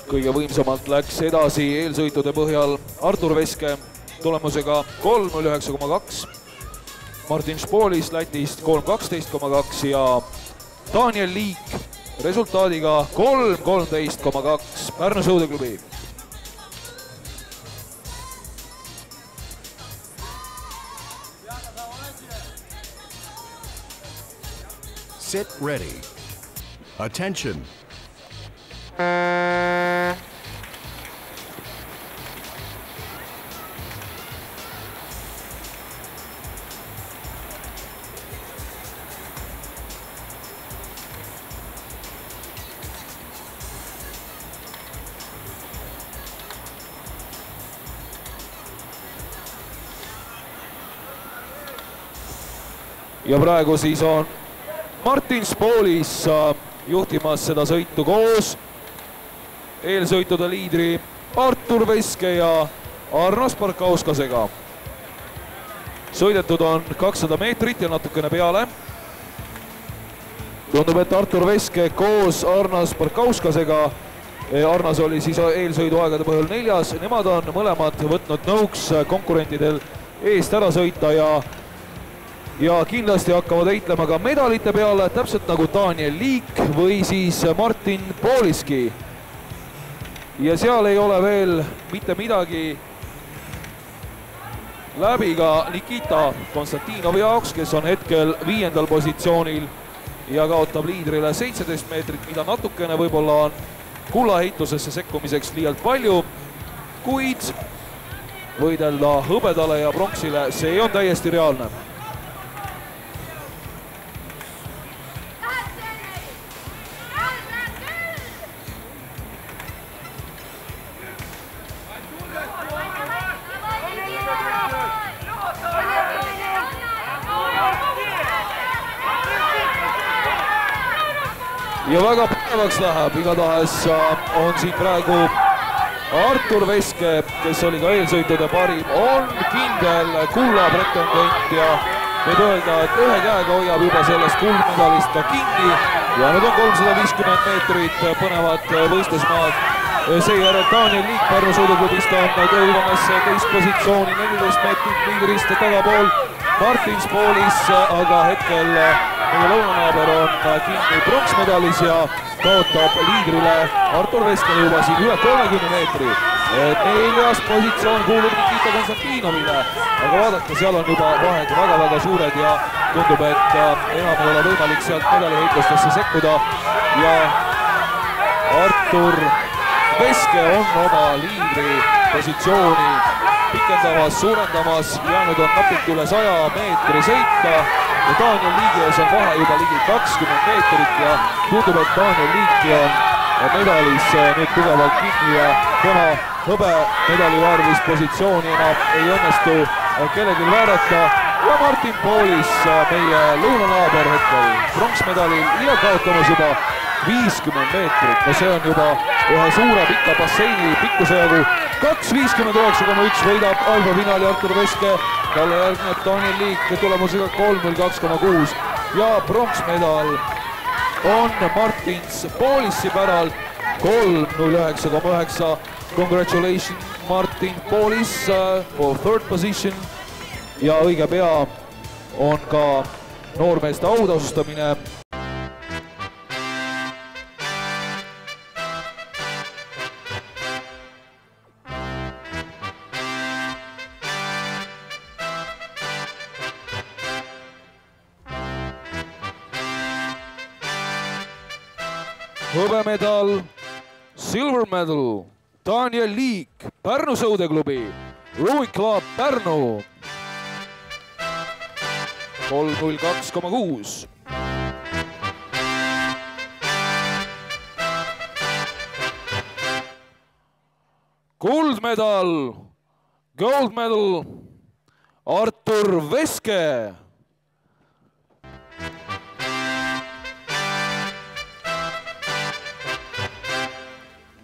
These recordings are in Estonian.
kõige võimsamalt läks edasi eelsõitude põhjal Artur Veske tulemusega 3.09,2. Martin Špolis Lätist 3.12,2 ja Daniel Liik resultaadiga 3.13,2 Pärnu sõudeklubi. Sit ready. Attention. Ja praegu siis on Martin Špolis juhtimas seda sõitu koos eelsõitude liidri Artur Veske ja Arno Sparkauskasega. Sõidetud on 200 meetrit ja natukene peale. Tundub, et Artur Veske koos Arno Sparkauskasega. Arnas oli siis eelsõiduaegade põhjal 4. Nemad on mõlemad võtnud nõuks konkurentidel eest ära sõita ja kindlasti hakkavad heitlema ka medalite peale, täpselt nagu Daniel Liik või siis Martin Poliski. Ja seal ei ole veel mitte midagi läbi ka Nikita Konstantinovi jaoks, kes on hetkel 5. positsioonil ja kaotab liidrile 17 meetrit, mida natukene võib-olla on kullaheitlusesse sekkumiseks liialt palju, kuid võidelda hõbedale ja pronksile, see on täiesti reaalne. Ja väga päevaks läheb, igatahes on siin praegu Artur Veske, kes oli ka eelsõitude parim, on kindel kulla pretendent ja võib öelda, et ühe käega hoiab juba sellest kuldmedalist ka kinni ja nüüd on 350 meetrit põnevat võistlusmaad. Seejärel Daniel Liik Pärnu sõiduklubist on jõudmas teist positsiooni, 14 meetrit liidrist tagapool Martin Špolis, aga hetkel meie lõunanaaber on kinni pronksmedalis ja kaotab liidrile Artur Veskele juba siin üle 30 meetri. 4. positsioon kuulub Nikita Konstantinovile, aga vaadake, seal on juba vahed väga-väga suured ja tundub, et enam ei ole võimalik sealt medaliheitlustesse sekkuda ja Artur Veske on oma liidri positsiooni pikendamas, suurendamas, jäänud on napilt üle 100 meetri sõita ja Daniel Liigi ees on vahe juba ligi 20 meetrit ja tundub, et Daniel Liiki on medalis nüüd tugevalt kinni ja tema hõbemedaliväärlist positsiooni enam ei õnnestu kellelgi väärata ja Martin Polis, meie lõunanaaber hetkel pronksmedalil ja kaotamas juba 50 meetrit, no see on juba ühe suure pika basseini pikkuse jagu. 2.59,1 võidab alfafinaali Artur Veske, talle järgneb Daniel Liik tulemusega 3.02,6 ja pronksmedal on Martin Polisi päralt 3.09,9. Congratulations Martin Polis for third position ja õige pea on ka noormeeste autasustamine. Hõbemedal, silver medal, Daniel Liik, Pärnu sõudeklubi, Rubik Club Pärnu, 3.02,6. Kuldmedal, gold medal, Artur Veske.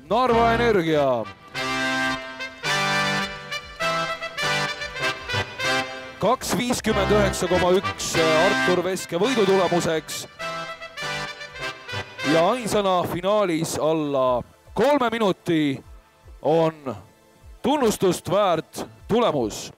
Narva Energia. $2.59,1 Artur Veske võidutulemuseks ja ainsana finaalis alla 3 minuti on tunnustust väärt tulemus.